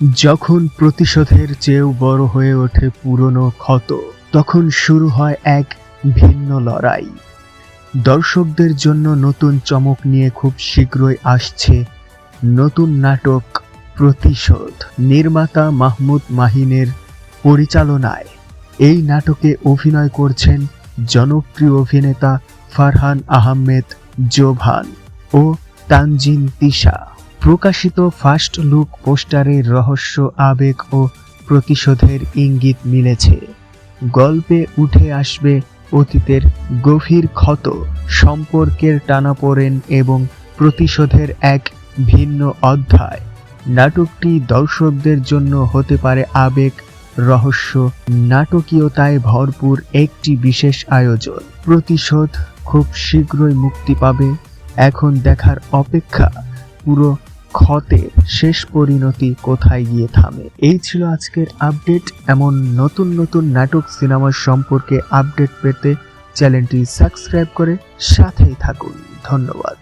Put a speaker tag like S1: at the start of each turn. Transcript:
S1: যখন প্রতিশোধের চেয়েও বড় হয়ে ওঠে পুরনো ক্ষত, তখন শুরু হয় এক ভিন্ন লড়াই। দর্শকদের জন্য নতুন চমক নিয়ে খুব শীঘ্রই আসছে নতুন নাটক প্রতিশোধ। নির্মাতা মাহমুদ মাহিনের পরিচালনায় এই নাটকে অভিনয় করছেন জনপ্রিয় অভিনেতা ফারহান আহমেদ জোভান ও তানজিন তিশা। প্রকাশিত ফার্স্ট লুক পোস্টারে রহস্য, আবেগ ও প্রতিশোধের ইঙ্গিত মিলেছে। গল্পে উঠে আসবে অতীতের গভীর ক্ষত, সম্পর্কের টানাপোড়েন এবং প্রতিশোধের এক ভিন্ন অধ্যায়। নাটকটি দর্শকদের জন্য হতে পারে আবেগ, রহস্য, নাটকীয়তায় ভরপুর একটি বিশেষ আয়োজন। প্রতিশোধ খুব শীঘ্রই মুক্তি পাবে। এখন দেখার অপেক্ষা পুরো ক্ষতের শেষ পরিণতি কোথায় গিয়ে থামে। এই ছিল আজকের আপডেট। এমন নতুন নতুন নাটক সিনেমার সম্পর্কে আপডেট পেতে চ্যানেলটি সাবস্ক্রাইব করে সাথেই থাকুন। ধন্যবাদ।